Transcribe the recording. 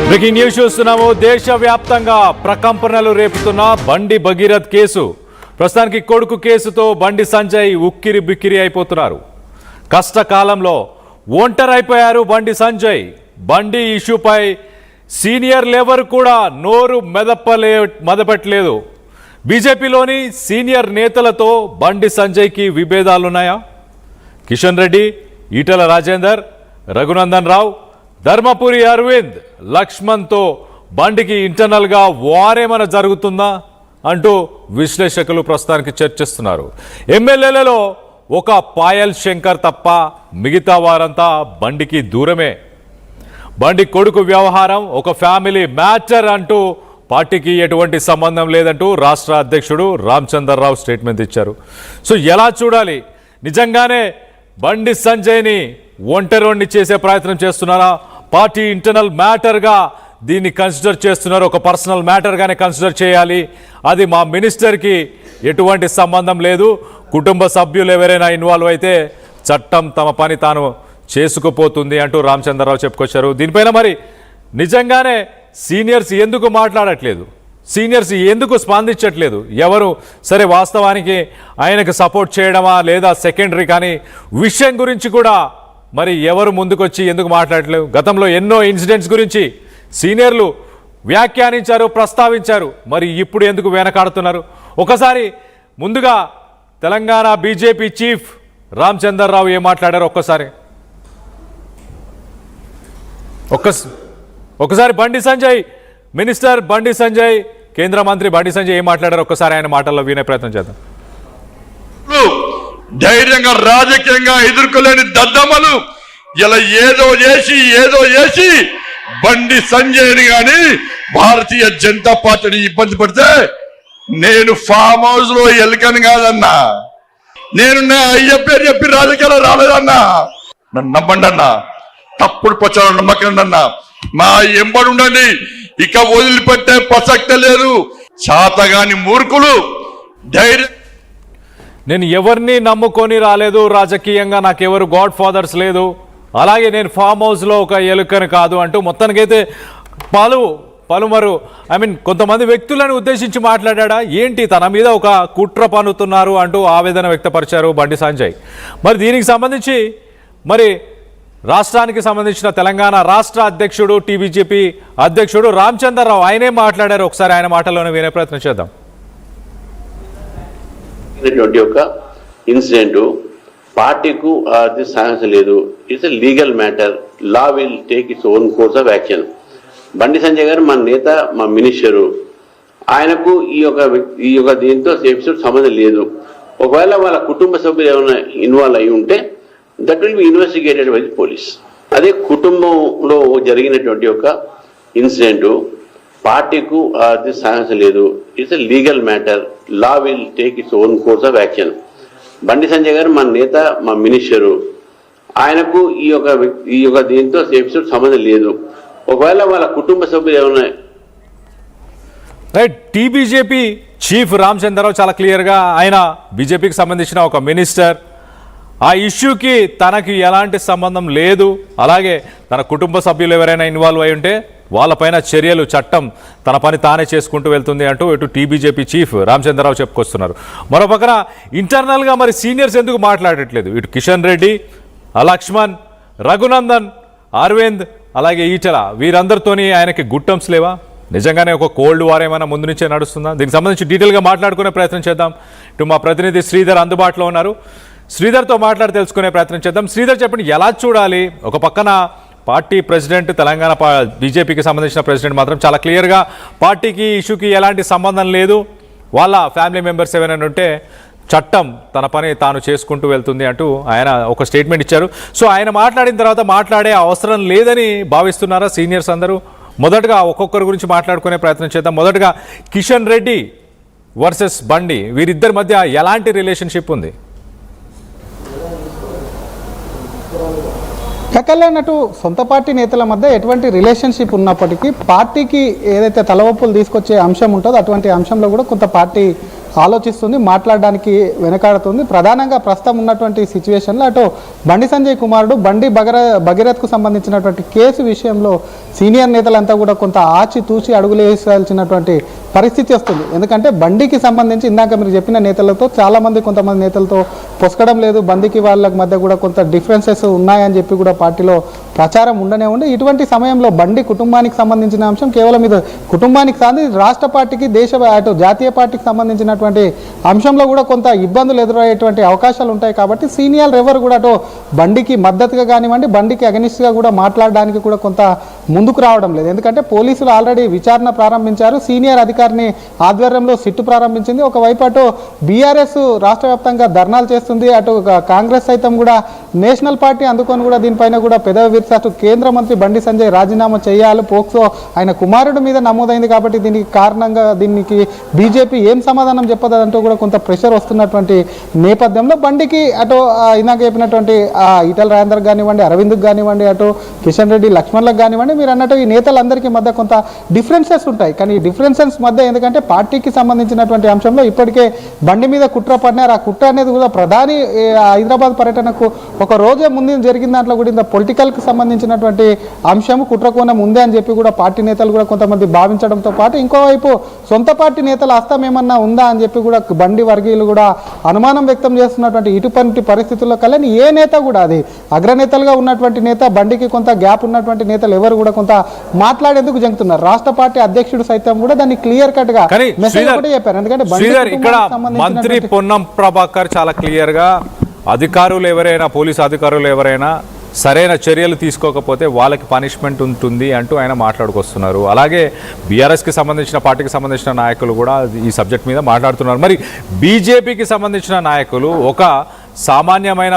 Breaking news చూస్తున్నాము. దేశవ్యాప్తంగా ప్రకంపనలు రేపుతున్న బండి భగీరథ్ కేసు. ప్రస్తుతానికి కొడుకు కేసుతో బండి సంజయ్ ఉక్కిరి బిక్కిరి అయిపోతున్నారు. కష్టకాలంలో ఒంటరైపోయారు బండి సంజయ్. బండి ఇష్యూపై సీనియర్ లెవర్ కూడా నోరు మెదపట్లేదు. బీజేపీలోని సీనియర్ నేతలతో బండి సంజయ్కి విభేదాలున్నాయా? కిషన్ రెడ్డి, ఈటల రాజేందర్, రఘునందన్ రావు, ధర్మపురి అరవింద్, లక్ష్మణ్తో బండికి ఇంటర్నల్గా వారేమైనా జరుగుతుందా అంటూ విశ్లేషకులు ప్రస్తుతానికి చర్చిస్తున్నారు. ఎమ్మెల్యేలలో ఒక పాయల్ శంకర్ తప్ప మిగతా వారంతా బండికి దూరమే. బండి కొడుకు వ్యవహారం ఒక ఫ్యామిలీ మ్యాటర్ అంటూ పార్టీకి ఎటువంటి సంబంధం లేదంటూ రాష్ట్ర అధ్యక్షుడు రామచంద్రరావు స్టేట్మెంట్ ఇచ్చారు. సో ఎలా చూడాలి? నిజంగానే బండి సంజయ్ని ఒంటరిని చేసే ప్రయత్నం చేస్తున్నారా? పార్టీ ఇంటర్నల్ మ్యాటర్గా దీన్ని కన్సిడర్ చేస్తున్నారు. ఒక పర్సనల్ మ్యాటర్గానే కన్సిడర్ చేయాలి. అది మా మినిస్టర్కి ఎటువంటి సంబంధం లేదు. కుటుంబ సభ్యులు ఎవరైనా ఇన్వాల్వ్ అయితే చట్టం తమ పని తాను చేసుకుపోతుంది అంటూ రామచంద్రరావు చెప్పుకొచ్చారు. దీనిపైన మరి నిజంగానే సీనియర్స్ ఎందుకు మాట్లాడట్లేదు? సీనియర్స్ ఎందుకు స్పందించట్లేదు? ఎవరు సరే వాస్తవానికి ఆయనకు సపోర్ట్ చేయడమా లేదా సెకండరీ, కానీ విషయం గురించి కూడా మరి ఎవరు ముందుకొచ్చి ఎందుకు మాట్లాడట్లేదు? గతంలో ఎన్నో ఇన్సిడెంట్స్ గురించి సీనియర్లు వ్యాఖ్యానించారు, ప్రస్తావించారు. మరి ఇప్పుడు ఎందుకు వెనకాడుతున్నారు? ఒకసారి ముందుగా తెలంగాణ బీజేపీ చీఫ్ రామచంద్రరావు ఏం మాట్లాడారు ఒక్కసారి బండి సంజయ్, మినిస్టర్ బండి సంజయ్, కేంద్ర మంత్రి బండి సంజయ్ ఏం మాట్లాడారు ఒక్కసారి ఆయన మాటల్లో వినే ప్రయత్నం చేద్దాం. ధైర్యంగా రాజకీయంగా ఎదుర్కోలేని దద్దమ్మలు ఇలా ఏదో చేసి బండి సంజయ్ని గాని భారతీయ జనతా పార్టీని ఇబ్బంది పడితే నేను ఫామ్ హౌస్ లో ఎలుకని కాదన్నా, నేను నా అయ్య పేరు చెప్పి రాజకీయాలు రాలేదన్నా. నన్ను నమ్మండి అన్నా, తప్పుడు ప్రచారం నమ్మకండి అన్నా, మా ఎంబడి ఉండండి, ఇక వదిలిపెట్టే ప్రసక్తే లేదు. చాతగాని మూర్ఖులు ధైర్యం. నేను ఎవరిని నమ్ముకొని రాలేదు, రాజకీయంగా నాకెవరు గాడ్ ఫాదర్స్ లేదు, అలాగే నేను ఫామ్ హౌస్లో ఒక ఎలుకను కాదు అంటూ మొత్తానికైతే పలుమరు కొంతమంది వ్యక్తులను ఉద్దేశించి మాట్లాడా. ఏంటి తన మీద ఒక కుట్ర పన్నుతున్నారు అంటూ ఆవేదన వ్యక్తపరిచారు బండి సంజయ్. మరి దీనికి సంబంధించి మరి రాష్ట్రానికి సంబంధించిన తెలంగాణ రాష్ట్ర అధ్యక్షుడు టీబీజేపీ అధ్యక్షుడు రామచంద్రరావు ఆయనే మాట్లాడారు. ఒకసారి ఆయన మాటల్లోనే వినే ప్రయత్నం చేద్దాం. ఒక ఇన్సిడెంట్ పార్టీకు అది సాధించలేదు. It's a legal matter. Law will take its own course of action. Bandi Sanjay గారు మన నేత, మా మినిస్టరు, ఆయనకు ఈ యొక్క దీంతో ఎపిసోడ్ సంబంధం లేదు. ఒకవేళ వాళ్ళ కుటుంబ సభ్యులు ఏమైనా ఇన్వాల్వ్ అయి ఉంటే that will be investigated by the police. అదే కుటుంబంలో జరిగినటువంటి ఒక ఇన్సిడెంట్ పార్టీకు అది సాధించలేదు. It's a legal matter. Law will take its own course of action. Bandi Sanjay గారు మన నేత, మా మినిస్టరు, ఆయనకు ఈ యొక్క దీంతో ఎపిసోడ్ సంబంధం లేదు. ఒకవేళ వాళ్ళ కుటుంబ సభ్యులు ఏమైనా రైట్. టీబీజేపీ చీఫ్ రామచంద్రరావు చాలా క్లియర్గా ఆయన బీజేపీకి సంబంధించిన ఒక మినిస్టర్, ఆ ఇష్యూకి తనకి ఎలాంటి సంబంధం లేదు, అలాగే తన కుటుంబ సభ్యులు ఎవరైనా ఇన్వాల్వ్ అయి ఉంటే వాళ్ళపైన చర్యలు చట్టం తన పని తానే చేసుకుంటూ వెళ్తుంది అంటూ ఇటు టీబీజేపీ చీఫ్ రామచంద్రరావు చెప్పుకొస్తున్నారు. మరో పక్కన ఇంటర్నల్గా మరి సీనియర్స్ ఎందుకు మాట్లాడట్లేదు? ఇటు కిషన్ రెడ్డి, లక్ష్మణ్, రఘునందన్, అరవింద్, అలాగే ఈటల, వీరందరితోని ఆయనకి గుడ్ టర్మ్స్ లేవా? నిజంగానే ఒక కోల్డ్ వార్ ఏమైనా ముందు నుంచే నడుస్తుందా? దీనికి సంబంధించి డీటెయిల్గా మాట్లాడుకునే ప్రయత్నం చేద్దాం. ఇటు మా ప్రతినిధి శ్రీధర్ అందుబాటులో ఉన్నారు. శ్రీధర్తో మాట్లాడి తెలుసుకునే ప్రయత్నం చేద్దాం. శ్రీధర్ చెప్పండి, ఎలా చూడాలి? ఒక పక్కన పార్టీ ప్రెసిడెంట్, తెలంగాణ బీజేపీకి సంబంధించిన ప్రెసిడెంట్ మాత్రం చాలా క్లియర్గా పార్టీకి ఇష్యూకి ఎలాంటి సంబంధం లేదు, వాళ్ళ ఫ్యామిలీ మెంబర్స్ ఏమైనా ఉంటే చట్టం తన పని తాను చేసుకుంటూ వెళ్తుంది అంటూ ఆయన ఒక స్టేట్మెంట్ ఇచ్చారు. సో ఆయన మాట్లాడిన తర్వాత మాట్లాడే అవసరం లేదని భావిస్తున్నారా సీనియర్స్ అందరూ? మొదటగా ఒక్కొక్కరి గురించి మాట్లాడుకునే ప్రయత్నం చేద్దాం. మొదటగా కిషన్ రెడ్డి వర్సెస్ బండి, వీరిద్దరి మధ్య ఎలాంటి రిలేషన్షిప్ ఉంది? ఎక్కలేనట్టు సొంత పార్టీ నేతల మధ్య ఎటువంటి రిలేషన్షిప్ ఉన్నప్పటికీ పార్టీకి ఏదైతే తలవప్పులు తీసుకొచ్చే అంశం ఉంటుందో అటువంటి అంశంలో కూడా కొంత పార్టీ ఆలోచిస్తుంది, మాట్లాడడానికి వెనకాడుతుంది. ప్రధానంగా ప్రస్తుతం ఉన్నటువంటి సిచ్యువేషన్లో అటు బండి సంజయ్ కుమారుడు బండి భగీరథ్కు సంబంధించినటువంటి కేసు విషయంలో సీనియర్ నేతలంతా కూడా కొంత ఆచితూచి అడుగులు వేసాల్సినటువంటి పరిస్థితి వస్తుంది. ఎందుకంటే బండికి సంబంధించి ఇందాక మీరు చెప్పిన నేతలతో చాలామంది కొంతమంది నేతలతో పొసకడం లేదు, బండికి వాళ్ళకి మధ్య కూడా కొంత డిఫరెన్సెస్ ఉన్నాయని చెప్పి కూడా పార్టీలో ప్రచారం ఉండనే ఉండి, ఇటువంటి సమయంలో బండి కుటుంబానికి సంబంధించిన అంశం కేవలం ఇది కుటుంబానికి కాదు, రాష్ట్ర పార్టీకి అటు జాతీయ పార్టీకి సంబంధించినటువంటి అంశంలో కూడా కొంత ఇబ్బందులు ఎదురయ్యేటువంటి అవకాశాలు ఉంటాయి. కాబట్టి సీనియర్ ఎవరు కూడా అటు బండికి మద్దతుగా కానివ్వండి, బండికి అగనిస్ట్గా కూడా మాట్లాడడానికి కూడా కొంత ముందుకు రావడం లేదు. ఎందుకంటే పోలీసులు ఆల్రెడీ విచారణ ప్రారంభించారు, సీనియర్ అధికారిని ఆధ్వర్యంలో సిట్టు ప్రారంభించింది. ఒకవైపు అటు బీఆర్ఎస్ రాష్ట్ర వ్యాప్తంగా ధర్నాలు చేస్తుంది, అటు కాంగ్రెస్ సైతం కూడా నేషనల్ పార్టీ అందుకొని కూడా దీనిపైన కూడా పెదవి విరిసి అటు కేంద్ర మంత్రి బండి సంజయ్ రాజీనామా చేయాలి, పోక్సో ఆయన కుమారుడి మీద నమోదైంది కాబట్టి దీనికి కారణంగా దీనికి బీజేపీ ఏం సమాధానం చెప్పదంటూ కూడా కొంత ప్రెషర్ వస్తున్నటువంటి నేపథ్యంలో బండికి అటు ఇందాక చెప్పినటువంటి ఈటల రాజేందర్ కానివ్వండి, అరవింద్కి కానివ్వండి, అటు కిషన్ రెడ్డి లక్ష్మణ్లకు కానివ్వండి, మీరు అన్నట్టు ఈ నేతలందరికీ మధ్య కొంత డిఫరెన్సెస్ ఉంటాయి. కానీ ఈ డిఫరెన్సెస్ మధ్య ఎందుకంటే పార్టీకి సంబంధించినటువంటి అంశంలో ఇప్పటికే బండి మీద కుట్ర పడినారు. ఆ కుట్ర అనేది కూడా ప్రధాని హైదరాబాద్ పర్యటనకు ఒక రోజే ముందు జరిగిన దాంట్లో కూడా ఇంత పొలిటికల్కి సంబంధించినటువంటి అంశం కుట్ర కోణం ఉంది అని చెప్పి కూడా పార్టీ నేతలు కూడా కొంతమంది భావించడంతో పాటు ఇంకోవైపు సొంత పార్టీ నేతల హస్తం ఏమన్నా ఉందా అని చెప్పి కూడా బండి వర్గీయులు కూడా అనుమానం వ్యక్తం చేస్తున్నటువంటి ఇటువంటి పరిస్థితుల్లో కలని ఏ నేత కూడా అది అగ్రనేతలుగా ఉన్నటువంటి నేత బండికి కొంత గ్యాప్ ఉన్నటువంటి నేతలు ఎవరు కూడా కొంత మాట్లాడేందుకు జంకుతున్నారు. రాష్ట్ర పార్టీ అధ్యక్షుడు సైతం కూడా దాన్ని క్లియర్ కట్ గా మెసేజ్ ఒకటి చెప్పారు. ఎందుకంటే ఇక్కడ మంత్రి పొన్నం ప్రభాకర్ చాలా క్లియర్ గా అధికారులు ఎవరైనా పోలీసు అధికారులు ఎవరైనా సరైన చర్యలు తీసుకోకపోతే వాళ్ళకి పనిష్మెంట్ ఉంటుంది అంటూ ఆయన మాట్లాడుకొస్తున్నారు. అలాగే బీఆర్ఎస్కి సంబంధించిన పార్టీకి సంబంధించిన నాయకులు కూడా ఈ సబ్జెక్ట్ మీద మాట్లాడుతున్నారు. మరి బీజేపీకి సంబంధించిన నాయకులు ఒక సామాన్యమైన